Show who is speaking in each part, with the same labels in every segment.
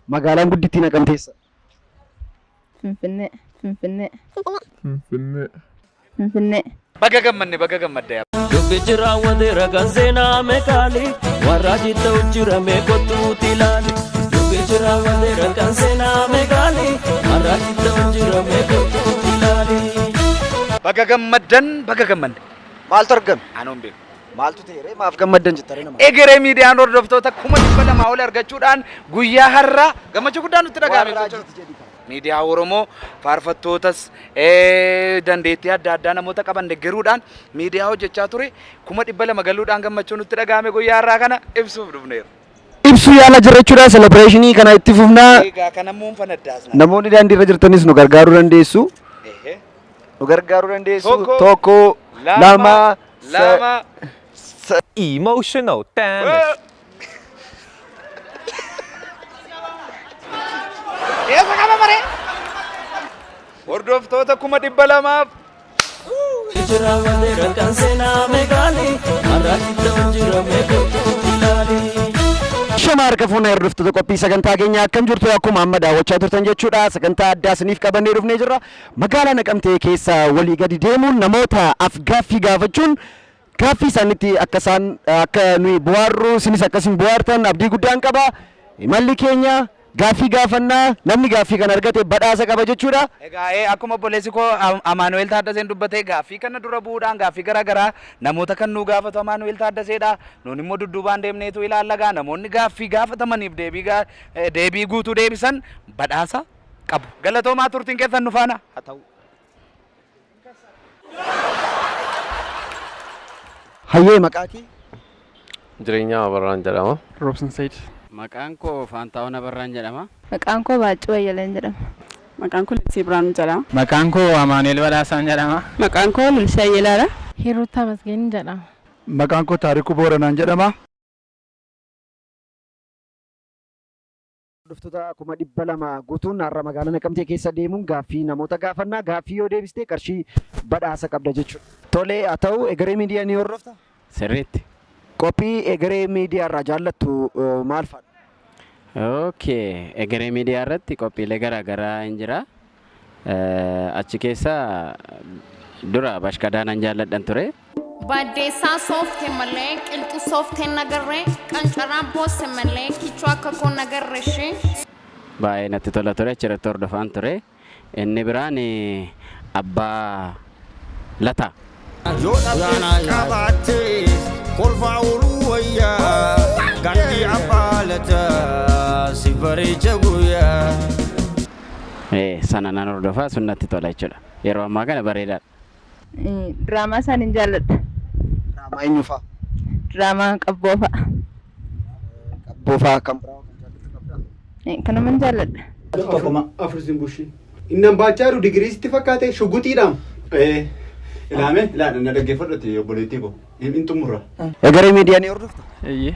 Speaker 1: Magaalaan guddittiin Naqamteessa.
Speaker 2: Finfinnee. Finfinnee.
Speaker 3: Finfinnee.
Speaker 2: Finfinnee.
Speaker 4: Baga gammadde.
Speaker 5: Dubbi jira wadeera kan seenaa meeqaali warra jitta ujjirame kottuuti ilaali. Dubbi jira wadeera kan seenaa meeqaali warra jitta ujjirame kottuuti ilaali.
Speaker 4: Baga gammadde.
Speaker 1: Maaltu argame?
Speaker 4: Anuun beeku.
Speaker 1: Maaltu ta'e maaf gammaddan jettare nama.
Speaker 4: Egeree miidiyaan hordoftoota 200,000 ol argachuudhaan guyyaa har'aa gammachuu guddaan nutti dhaga'ame. Miidiyaa Oromoo faarfattootas dandeettii adda addaa namoota qaban deeggaruudhaan miidiyaa hojjechaa ture 200,000 galuudhaan gammachuu nutti dhaga'ame guyyaa har'aa kana ibsuuf dhufneera.
Speaker 1: Ibsu yaala jira jechuudha celebration kana itti fufnaa.
Speaker 4: Egaa kana muun fanaddaasna.
Speaker 1: Namoonni daandii irra jirtanis nu gargaaruu dandeessu. Tokko lama
Speaker 3: Emotional damage.
Speaker 4: Eessa qaba maree? Hordoftoota 200,000.
Speaker 5: Jira wadeera kan seenaa meeqaali warra jitta ujjirame kottuuti ilaali.
Speaker 1: Shama harka fuunaa hordoftoota qophii sagantaa keenyaa akkam jirtu akkuma amma daawwachaa turtan jechuudha. Sagantaa addaa isiniif qabannee dhufnee jirra. Magaalaa Naqamtee keessa walii gadi deemuun namoota gaaffii gaafachuun gaaffii isaaniitti akka nuyi bu'aarru isinis akkasiin bu'aartan abdii guddaan qaba. Imalli keenya gaaffii gaafannaa namni gaaffii kan argate badhaasa qaba jechuudha.
Speaker 4: Egaa akkuma obboleessi koo Amaanu'eel Taaddaseen dubbatee gaaffii kana dura bu'uudhaan gaaffii garaagaraa namoota kan nu gaafatu Amaanu'eel Taaddaseedha. Nuun immoo dudduubaan deemneetu ilaallagaa namoonni gaaffii gaafatamaniif deebii guutuu deebisan badhaasa qabu. Galatoomaa turtiin keessan nu faana haa ta'u.
Speaker 1: Hayyee maqaa kee?
Speaker 3: Jireenya Abarraan jedhama.
Speaker 6: Robson Said.
Speaker 7: Maqaan koo Faantaawwan Abarraan jedhama.
Speaker 2: Maqaan koo Baaccuu Ayyaleen jedhama.
Speaker 8: Maqaan koo Litsii Birhaanuu jedhama.
Speaker 6: Maqaan koo Amaanu'eel Badhaasaan jedhama.
Speaker 8: Maqaan koo Lulshaa Ayyelaadha.
Speaker 2: Hiruutaa Masgeen jedhama.
Speaker 6: Maqaan koo Taarikuu Booranaan jedhama.
Speaker 1: Hordoftoota 200,000 guutuun har'a magaalaa Naqamtee keessa deemuun gaaffii namoota gaafannaa gaaffii yoo deebiste qarshii badhaasa qabda jechuudha. Tolee haa ta'u egeree miidiyaa ni hordofta?
Speaker 7: Sirriitti.
Speaker 1: Qophii egeree miidiyaa irraa jaallattu maal fa'a?
Speaker 7: Okay, egeree miidiyaa irratti qophiilee garaagaraa hin jira. Achi keessa dura bashkadaanan jaalladhan ture.
Speaker 9: Baddeessaa sooftee malee qilxuu soofteen nagarree qancaraan boosse malee kichuu akka koo nagarree ishee.
Speaker 7: Baay'ee natti tola ture achirratti hordofaan ture. Inni biraan abbaa lataa.
Speaker 5: Yoo dhabee qabaattee kolfaa ooluu wayyaa gandii abbaa lataa si bareecha guyyaa.
Speaker 7: Sana nan hordofaa sun natti tola jechuudha. Yeroo ammaa kana bareedaadha.
Speaker 2: Diraamaa isaan hin jaalladha.
Speaker 1: Diraamaa eenyu fa'a?
Speaker 2: Diraamaa qabboo fa'a.
Speaker 1: Qabboo fa'a kan biraa kan jaallattu qabdaa?
Speaker 2: Kanuma hin jaalladha.
Speaker 10: Afursiin bushii. Inni baachaa jiru digiriisitti fakkaate shugutiidhaam. Ilaame na dhaggeeffadhate obboleettii koo. Hin xumurra.
Speaker 1: Egeree miidiyaa ni hordofta?
Speaker 6: Eeyyee.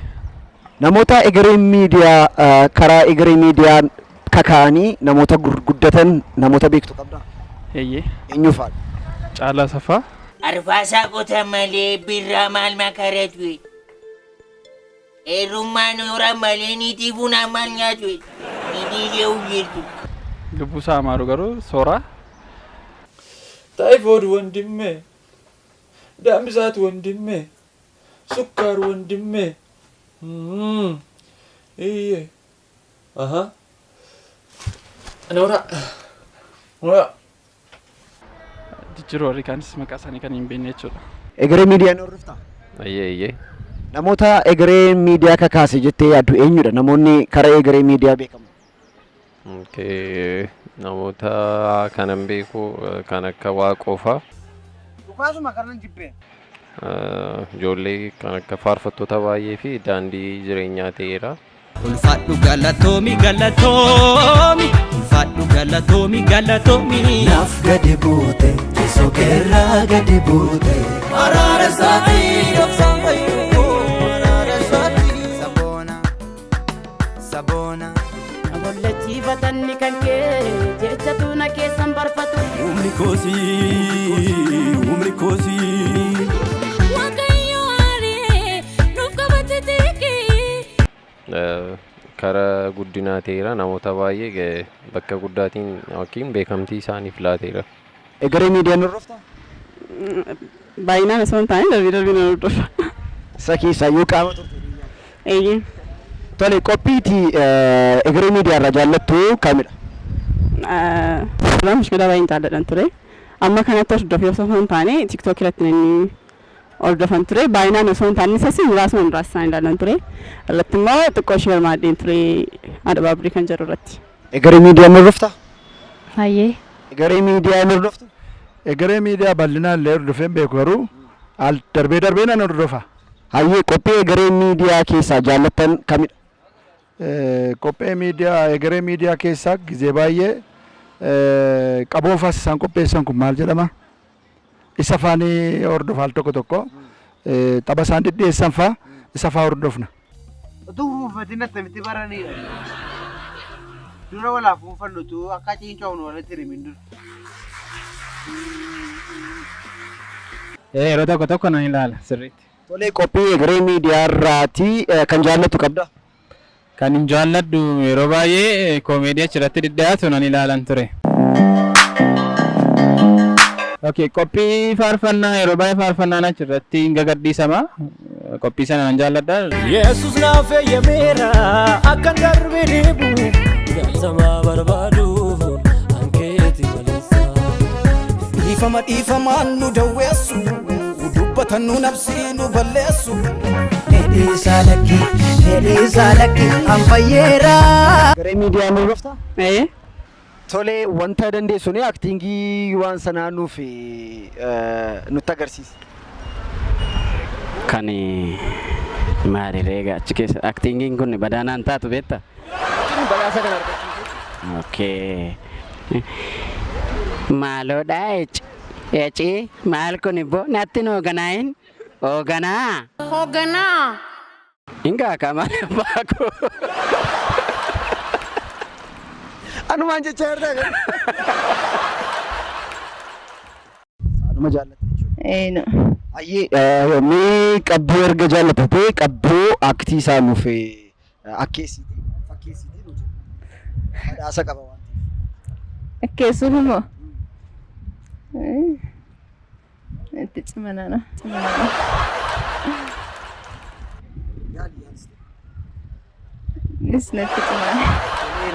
Speaker 1: Namoota egeree miidiyaa karaa egeree miidiyaa kakaanii namoota gurguddatan namoota beektu qabdaa?
Speaker 6: Eeyyee.
Speaker 1: Eenyu fa'a?
Speaker 6: Caalaa Safaa.
Speaker 11: Arfaasaa qotaa malee birraa maal makaratu. Eerummaan horaa malee niitiifuun maal nyaatu. Niitiilee uwwiirtu.
Speaker 6: Lubbusaa Amaaru garuu Sooraa.
Speaker 5: ታይፎይድ ወንድሜ፣ ደም ብዛት ወንድሜ፣ ስኳር ወንድሜ ኖራ
Speaker 6: Jijjiiroo warri kaanis maqaa isaanii kan hin beekne jechuudha.
Speaker 1: Egeree miidiyaa ni hordoftaa?
Speaker 3: Ayyee.
Speaker 1: Namoota egeree miidiyaa kakaase jettee yaaddu eenyudha? Namoonni karaa egeree miidiyaa beekamu?
Speaker 3: Namoota kanan beeku kan akka Waaqoo fa'a.
Speaker 4: Dhukaasuma kanan jibbee.
Speaker 3: Ijoollee kan akka faarfattoota baay'ee fi daandii jireenyaa ta'eera.
Speaker 5: Ulfaadhu galatoomi galatoomi ulfaadhu galatoomi galatoomi naaf gadi buute teessoo keerraa gadi buute araara isaatii dhobsaan fayyuu araara isaatii saboona
Speaker 8: Abollechiifatanni kan kee jechatu na keessan barfatu.
Speaker 5: umri koosii
Speaker 3: karaa guddinaa ta'eera namoota baay'ee bakka guddaatiin yookiin beekamtii isaaniif laateera.
Speaker 1: Egeree miidiyaan hordoftaa?
Speaker 2: Baay'inaan osoo hin taane darbii nan hordofa.
Speaker 1: Isa keessaa yoo qaama turte?
Speaker 2: Eeyyee.
Speaker 1: Tole qophiiti egeree miidiyaa irraa jaallattu kamidha?
Speaker 2: Suuraa mushkilaa baay'een jaalladhan ture. Amma kanatti hordofee osoo hin taane TikTok irratti namni hordofan ture. Baay'inaan osoo hin taane isas muraasuma isaan ilaalan ture. Irratti immoo xiqqoo ishee barbaadeen ture haadha baabrii kan jedhu irratti.
Speaker 1: Egeree miidiyaan hordoftaa?
Speaker 2: Baay'ee.
Speaker 1: Egeree miidiyaan hordoftu?
Speaker 12: Egeree miidiyaa bal'inaan illee hordofeen beeku garuu darbee nan hordofa.
Speaker 1: Hayyee qophii egeree miidiyaa keessaa jaallattan kamidha?
Speaker 12: Qophee miidiyaa egeree miidiyaa keessaa gizee baay'ee qaboofas isaan qopheessan kun maal jedhama? Isa faanii hordofaa tokko tokko tapha isaan dhidhiyeessan faa isa faa hordofna.
Speaker 13: Utuu uummatiin attamitti baranidha. Dura walaaf uumfannutu akka ciincaa'uun walitti hirimin dura.
Speaker 6: Yeroo tokko tokko nan ilaala sirriitti.
Speaker 1: Tole qophii egeree miidiyaa irraati kan jaallattu qabda?
Speaker 6: Kan hin jaalladhu yeroo baay'ee koomeedii achirratti dhidhiyaatu nan ilaalan ture. Okay, qophii faarfannaa yeroo baay'ee faarfannaan achirratti hin gagadhiisama. Qophii sana nan jaalladha.
Speaker 5: Yesus naaf eeyyameera akkan darbee deebi'u galatamaa barbaaduuf ankeeti maleessa.
Speaker 14: Dhiifamaan nu dawweessu dubbatan nu nabsii nu balleessu. Dheedhiisaa lakki anfayyeera.
Speaker 1: Egeree miidiyaan hordoftaa?
Speaker 2: Ee.
Speaker 1: Tole wanta dandeessu ni aktiingii waan sanaa nuuf nutti agarsiisa.
Speaker 7: Kan maali reega achi keessa aktiingiin kun badaanaan taatu beektaa?
Speaker 1: Badhaasa kan argachiisu.
Speaker 7: Okay. Maaloodha eci maal kun immoo natti hooganaayin hooganaa.
Speaker 9: Hooganaa.
Speaker 7: Ingaa kamaan baako.
Speaker 1: Anumaan jecha irraa Saanuma jaallatte jechuudha. Ayyee mee qabboo erga jaallatee qabboo aktii isaa nuuf akkeessitii fakkeessitii nu jedhu badhaasa qaba waan ta'eef.
Speaker 2: Akkeessuuf immoo? Itti cimanana. Natti cimane.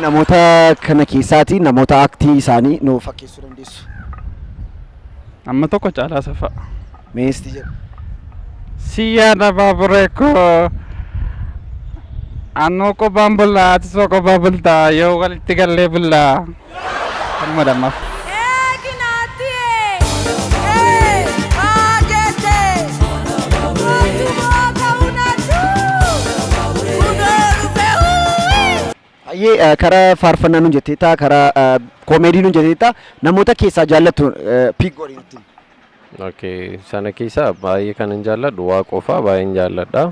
Speaker 1: Namoota kana keessaati namoota aktii isaanii nu fakkeessuu dandeessu.
Speaker 6: Amma tokko caalaa safa.
Speaker 1: Meesti jedhu.
Speaker 6: Siyyaadha baaburee koo. Annoo qophaan bullaa ati soo qophaa bultaa yoo walitti gallee bullaa. Kanuma dammaaf.
Speaker 1: Ayyee karaa faarfannaa nu jetteetta karaa koomeedii nu jetteetta namoota keessaa jaallattu piik godhi nutti.
Speaker 3: Okay, sana keessaa baay'ee kan hin jaalladhu waaqofaa baay'een jaalladha.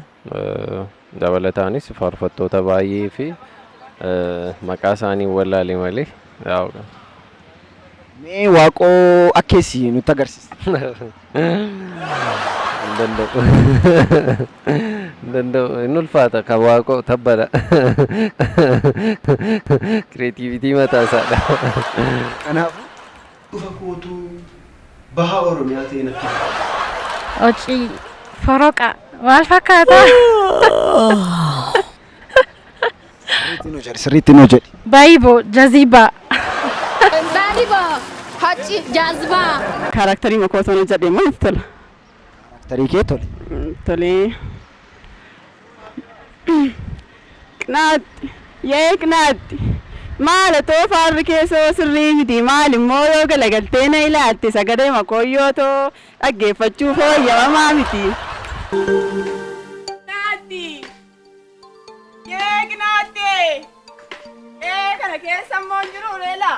Speaker 3: Dabalataanis faarfattoota baay'ee fi maqaa isaanii wallaalee malee.
Speaker 1: Mee waaqoo akkeessi nutti agarsiisa.
Speaker 3: Danda'u hin ulfaata kan waaqoo tabbadha. Kireetiivitii mataa isaadha.
Speaker 10: Kanaafuu dhufa kootuu baha Oromiyaa ta'e natti.
Speaker 2: Hojii foroqa maal fakkaata?
Speaker 1: Sirriitti nu jedhi.
Speaker 2: Baay'iboo jazibaa.
Speaker 9: Baay'iboo hojii jazibaa.
Speaker 2: Kaaraakterii makootoon jedhee maal tola?
Speaker 1: Kaaraakterii kee tole.
Speaker 2: Tolee. Qinaatti yee qinaatti maal too faarri keessoo sirrii miti maal immoo yoo galagaltee na ilaatti sagalee makooyyoo too dhaggeeffachuuf hooyyamamaa miti.
Speaker 15: Qinaatti yee qinaatti kana keessa immoo jiru leela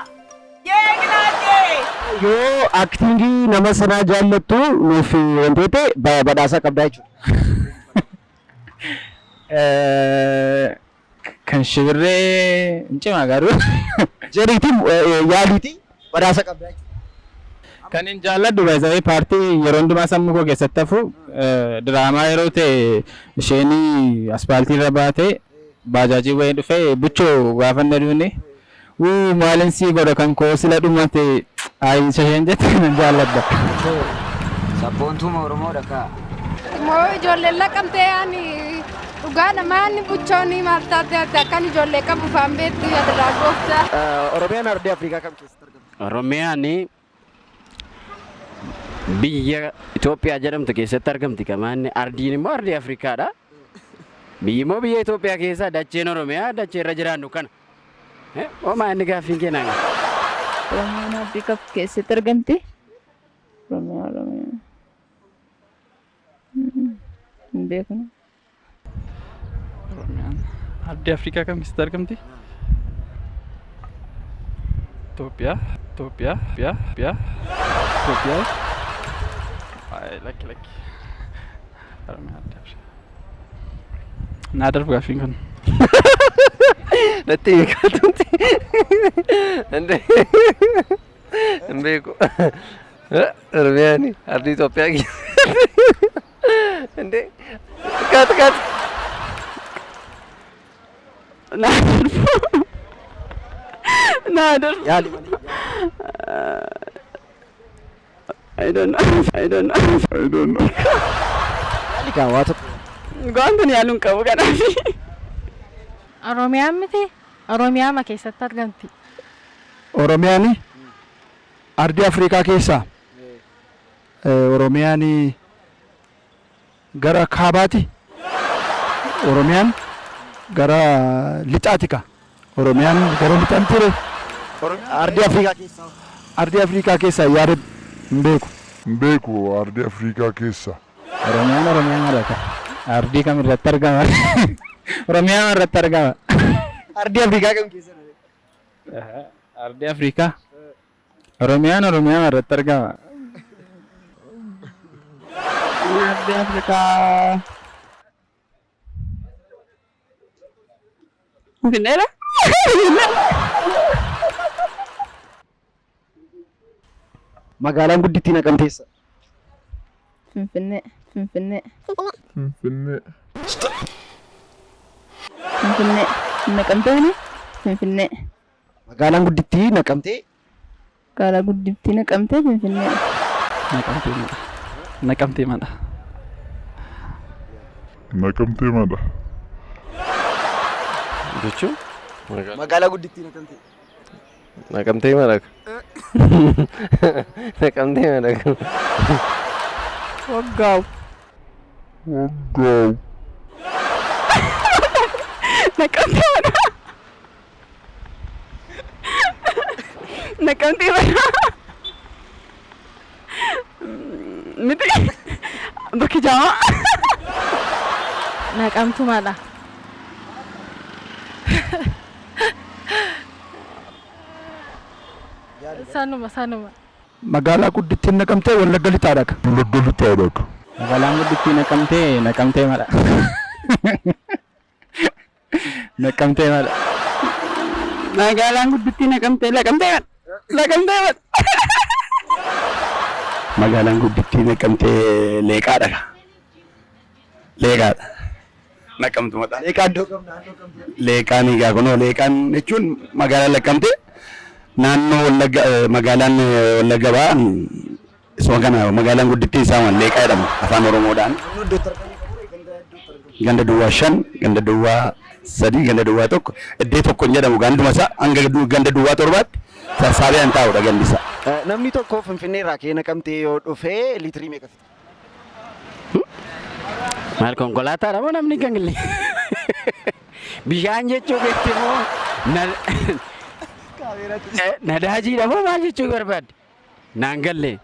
Speaker 15: yee qinaatti.
Speaker 1: Yoo aktiingii nama sanaa jaallattu nuuf wantoota badhaasa qabdaa jechuudha.
Speaker 6: Kan shibirree hin cimaa garuu.
Speaker 1: Jariitiin yaaliitii badhaasa qabdaa jechuudha.
Speaker 6: Kan hin jaalladhu baay'ee paartii yeroo hundumaa sammuu koo keessatti hafu diraamaa yeroo ta'e isheen aspaaltii irra baatee bajaajii wayii dhufee buchoo gaafanne duuni maalin sii godha kan koo sila dhumate ayi shasheen jette nan jaalladha.
Speaker 16: Sabboontuuma Oromoodha kaa.
Speaker 9: Moo ijoollee laqamtee ani dhugaa namaanni buchoonni maal taate akkan ijoollee qabu faan beektu yaadaraa gooftaa.
Speaker 1: Oromiyaan ardii Afrikaa kam keessatti argamti?
Speaker 7: Oromiyaan biyya Itoophiyaa jedhamtu keessatti argamti kamaanni ardiin immoo ardii Afrikaadha. Biyyi immoo biyya Itoophiyaa keessa dacheen Oromiyaa dachee irra jiraannu kana. Homaa inni gaaffiin kennaan.
Speaker 2: Oromiyaan Afrikaa keessatti argamti. Oromiyaa. Hin beeknu.
Speaker 6: Oromiyaan ardii Afrikaa kam keessatti argamti? Itoophiyaa. Lakki. Naa darbu gaaffiin kun.
Speaker 3: Natti beekatuuti. Hin beeku. Oromiyaan ardii Itoophiyaa keessatti. Kat.
Speaker 2: Naa darbu.
Speaker 1: Yaali malee.
Speaker 2: I don't know.
Speaker 1: Yaali kaa waa tokko.
Speaker 2: Goontan yaaluun qabu kanaaf.
Speaker 9: Oromiyaan miti Oromiyaa keessatti argamti.
Speaker 12: Oromiyaan ardii Afrikaa keessaa Oromiyaan gara kaabaati. Oromiyaan gara lixaati ka. Oromiyaan gara lixaan ture.
Speaker 1: Ardii Afrikaa keessaa.
Speaker 12: Ardii Afrikaa keessaa yaada hin beeku.
Speaker 17: Ardii Afrikaa keessaa.
Speaker 6: Oromiyaan argata. Ardii kam irratti argama? Oromiyaan irratti argama.
Speaker 1: Ardii Afrikaa kam keessa?
Speaker 6: Ardii Afrikaa. Oromiyaan irratti argama. Ardii Afrikaa.
Speaker 2: Finfinneedha?
Speaker 1: Magaalaan guddittii Naqamteessa.
Speaker 2: Finfinnee. Naqamteeni? Finfinnee.
Speaker 1: Magaalaan guddittii Naqamtee.
Speaker 2: Magaalaa guddittii Naqamtee Finfinnee.
Speaker 6: Naqamtee mana.
Speaker 3: Jechuun?
Speaker 1: Magaalaa guddittii Naqamtee.
Speaker 3: Naqamtee mana.
Speaker 2: Waggaaw. Naqamtee mana. Miti. Bakki jaamaa.
Speaker 9: Naqamtumaadha. Sanuma.
Speaker 12: Magaalaa guddittiin Naqamtee Wallagga lixaadha ka.
Speaker 6: Magaalaan guddittii Naqamtee mala. Naqamtee mala.
Speaker 2: Magaalaan guddittii Naqamtee mala.
Speaker 12: Magaalaan guddittii Naqamtee Leeqaadha ka. Naqamtumadha.
Speaker 1: Leeqaa iddoo kam naannoo kam?
Speaker 12: Leeqaan egaa kunoo leeqaan jechuun magaalaa Naqamtee naannoo magaalaan Wallagga ba'an isuma kana magaalaan guddittii isaa Leeqaa jedhama afaan Oromoodhaan. Ganda duwwaa 5, ganda duwwaa 3, ganda duwwaa 1 iddoo tokko hin jedhamu ganduma isaa hanga ganda duwwaa 7tti sassaabee an taa'udha gandi isaa.
Speaker 1: Namni tokko Finfinnee irraa ka'ee Naqamtee yoo dhufe liitirii meeqa fita?
Speaker 7: Maal konkolaataadha moo namni kan gillee? Bishaan jechuu beekti moo nadaajiidha moo maal jechuu barbaadde? Naan gallee.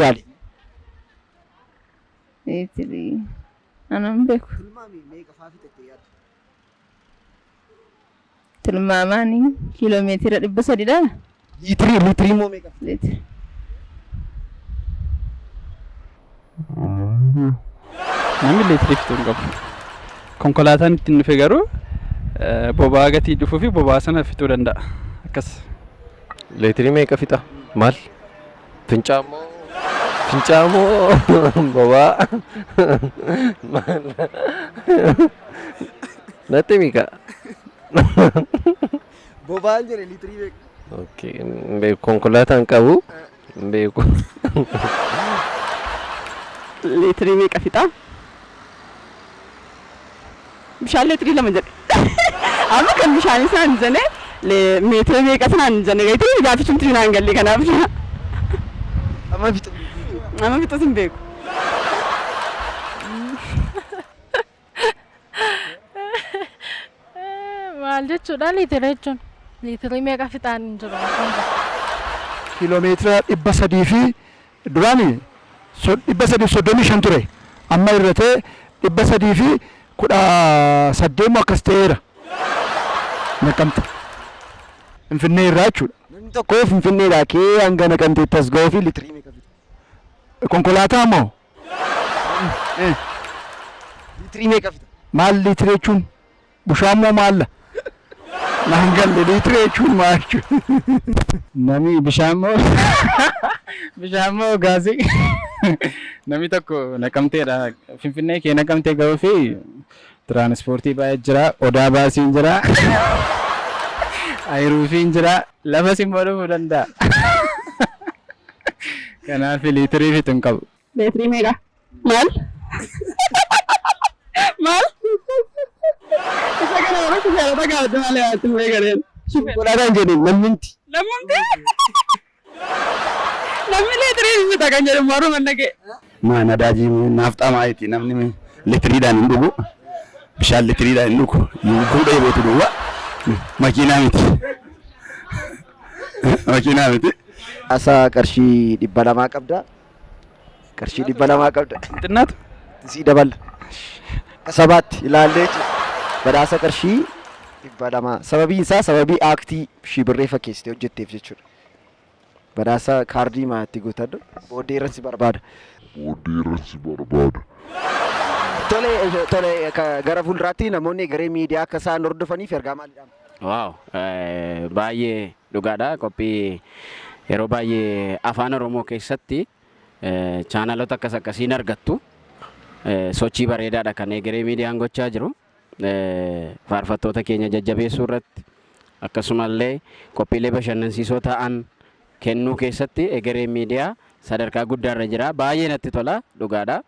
Speaker 1: Yaali.
Speaker 2: Liitirii. Anaan beeku. Tilmaamaanii kiiloomeetira 300dha.
Speaker 1: Liitirii moo meeqa?
Speaker 2: Liitirii.
Speaker 6: Namni liitirii fixuu hin qabu. Konkolaataan ittiin dhufe garuu boba'aa gatii dhufuu fi boba'aa sana fixuu danda'a. Akkas.
Speaker 3: Liitirii meeqa fixa? Maal? Fincaa moo Fincamoo bobaa natti mika.
Speaker 1: Boba'aan jedhe liitirii beeku.
Speaker 3: Okay, beeku konkolaataan qabu beeku.
Speaker 2: Liitirii meeqa fixa? Bishaan liitirii lama jedhe. Amma kan bishaan isaan jenne meetira meeqa sanaan jenne gaitee gaafichum tirinaan galle kanaaf.
Speaker 1: Amma fixu.
Speaker 2: Amma fixu sin beeku.
Speaker 17: Maal jechuudha liitira jechuun? Liitirii meeqa fixaan hin jiru?
Speaker 12: Kiiloomeetira 300 fi duraani 335 ture. Amma irratee 300 fi 18 akkas ta'eera. Naqamte. Finfinnee irraa jechuudha.
Speaker 1: Namni tokko Finfinneedhaa kee hanga Naqamteetti as ga'uu fi liitirii meeqa fixa?
Speaker 12: Konkolaataa moo?
Speaker 1: Liitirii meeqa fixa?
Speaker 12: Maal liitirii jechuun? Bishaan moo maalla? Naan galle liitirii jechuun maal jechuudha?
Speaker 6: Nami bishaan moo gaazii? Nami tokko Naqamteedha. Finfinnee kee Naqamtee ga'uu fi tiraanispoortii baay'ee jira. Odaa baasiin jira. Ayiruufiin jira. Lafa simmoo dhufuu danda'a. Kanaaf liitirii fixu hin qabu.
Speaker 2: Liitirii meeqa? Maal? Maal? Isa kana irratti jaalata gaafadde malee waatti bu'ee gareen.
Speaker 1: Konkolaataan jedhe namninti.
Speaker 2: Namumti? Namni liitirii fixa kan jedhu morma nagee.
Speaker 18: Ma nadaajii naafxaa maayitii namni liitiriidhaan hin dhugu. Bishaan liitiriidhaan hin dhugu. Yookaan dheebotu dhuga. Makiinaa miti. Makiinaa miti.
Speaker 1: Asaa qarshii 200 qabda. Qarshii 200 qabda.
Speaker 4: Xinnatu.
Speaker 1: Sii dabala. Sabaatti ilaallee badhaasa qarshii 200. Sababiin isaa sababii aaktii shibirree fakkeessitee hojjetteef jechuudha. Badhaasa kaardii maatti guutadhu. Booddee irratti si barbaada. Tole gara fuulduraatti namoonni garee miidiyaa akka isaan hordofaniif ergaa maalidha?
Speaker 7: Waaw, baay'ee dhugaadha. Qophii yeroo baay'ee afaan Oromoo keessatti chaanaloota akkas akkasiin argattu. Sochii bareedaadha kan egeree miidiyaan gochaa jiru. Faarfattoota keenya jajjabeessuu irratti akkasumallee qophiilee bashannansiisoo ta'an kennuu keessatti egeree miidiyaa sadarkaa guddaarra jira. Baay'ee natti tola dhugaadha.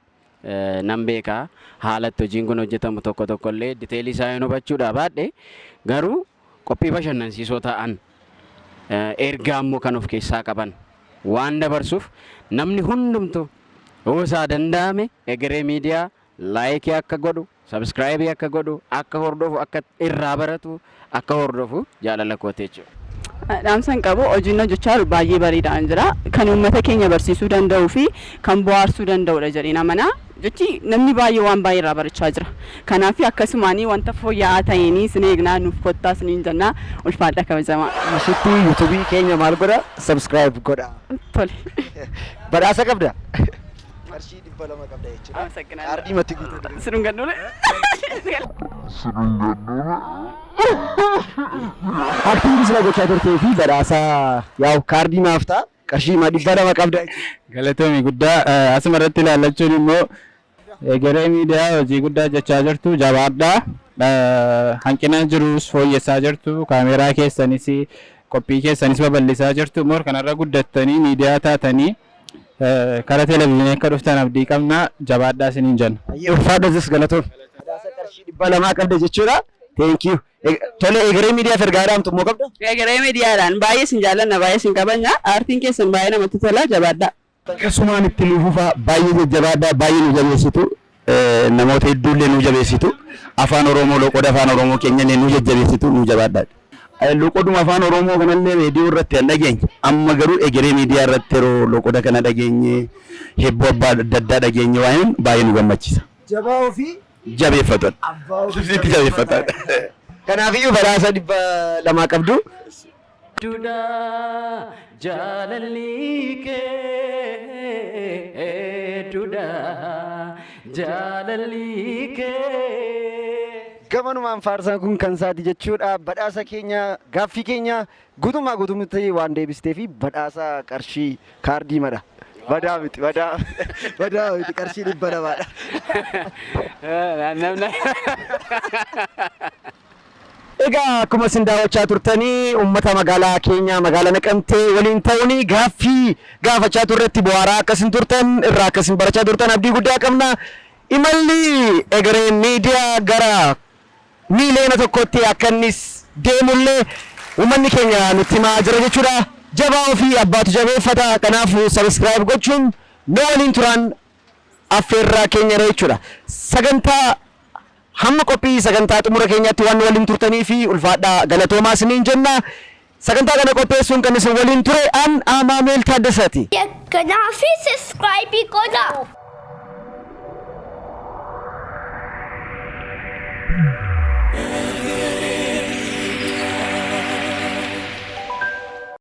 Speaker 7: Nan beekaa haalatti hojiin kun hojjetamu tokko tokkollee diteelii isaa hin hubachuudha baadhe garuu qophii bashannansiisoo ta'an ergaa immoo kan of keessaa qaban waan dabarsuuf namni hundumtu isaa danda'ame egeree miidiyaa laayikii akka godhu sabskraayibii akka godhu akka hordofu akka irraa baratu akka hordofu jaalala kootee jechuudha.
Speaker 2: Dhaamsan qabu hojiin hojjechaa jiru baay'ee bareedaan jira. Kan uummata keenya barsiisuu danda'uu fi kan bohaarsuu danda'udha jedheen amanaa. Jechi namni baay'ee waan baay'ee irraa barachaa jira. Kanaaf akkasumaan wanta fooyya'aa ta'eenii sin eegnaa nuuf kottaa siniin jennaa ulfaadha kabajamaa.
Speaker 1: Asitti yuutuubii keenya maal godha? Subscribe godha.
Speaker 2: Tole.
Speaker 1: Badhaasa qabda? Qarshii 200 qabda jechuudha. Kaardii matti guutuu.
Speaker 2: Siruun gannuule.
Speaker 1: Aktiin sila gochaa turtee fi badhaasa yaa'u kaardii maaf ta'a? Qarshii 200 qabda.
Speaker 6: Galatoomi guddaa asuma irratti ilaallachuun immoo egeree miidiyaa hojii guddaa jechaa jirtu jabaadhaa. Hanqina jirus fooyyessaa jirtu kaameeraa keessanis qophii keessanis babal'isaa jirtu immoo kanarra guddattanii miidiyaa taatanii karaa televezyiinii akka dhuftan abdii qabna jabaadhaa isiniin jenna.
Speaker 1: Ulfaadhas galatoom. Badhaasa qarshii 200 qabda jechuudha. Thank you. Tole egeree miidiyaa fergaadhaan tummoo qabda?
Speaker 2: Egeree miidiyaadhaan baay'ee sin jaallanna baay'ee sin kabajna aartiin keessan baay'ee namatti tola jabaadhaa.
Speaker 18: Akkasumaan itti lufuufaa baay'ee jajjabaadhaa baay'ee nu jabeessitu namoota hedduullee nu jabeessitu afaan Oromoo loqoda afaan Oromoo keenyallee nu jajjabeessitu nu jabaadhaa. Loqoduma afaan Oromoo kanallee reediyoo irratti hin dhageenye amma garuu egeree miidiyaa irratti yeroo loqoda kana dhageenye hebboo abbaa adda addaa dhageenye waan baay'ee nu gammachiisa.
Speaker 1: Jabaa ofii
Speaker 18: jabeeffatan. Itti jabeeffatan.
Speaker 1: Kanaafiyyuu badhaasa 200 qabdu.
Speaker 5: Duda jaalalli kee duda jaalalli kee.
Speaker 1: Gamanumaan faarsaan kun kan isaati jechuudha. Badhaasa keenya gaaffii keenya guutummaa guutummaatti waan deebistee fi badhaasa qarshii kaardii madha. Badaa miti badaa miti qarshii dhibba namaadha. Egaa akkuma isin daawwachaa turtanii uummata magaalaa keenya magaalaa Naqamtee waliin ta'uun gaaffii gaafachaa turretti bu'aaraa akkasin turtan irraa akkasin barachaa turtan abdii guddaa qabna. Imalli egereen miidiyaa gara miiliyoona tokkotti akka innis deemullee uummanni keenya nutti himaa jira jechuudha. Jabaa ofii abbaatu jabeeffata. Kanaafuu sabiskiraayib gochuun nu waliin turan affeerraa keenya jechuudha. Sagantaa hamma qophii sagantaa xumura keenyaatti waan waliin turtanii fi ulfaadhaa galatoomaa isiniin jenna. Sagantaa kana qopheessuun kan isin waliin ture an Amaameel Taaddasaati.
Speaker 19: Kanaaf sabiskiraayib godhaa.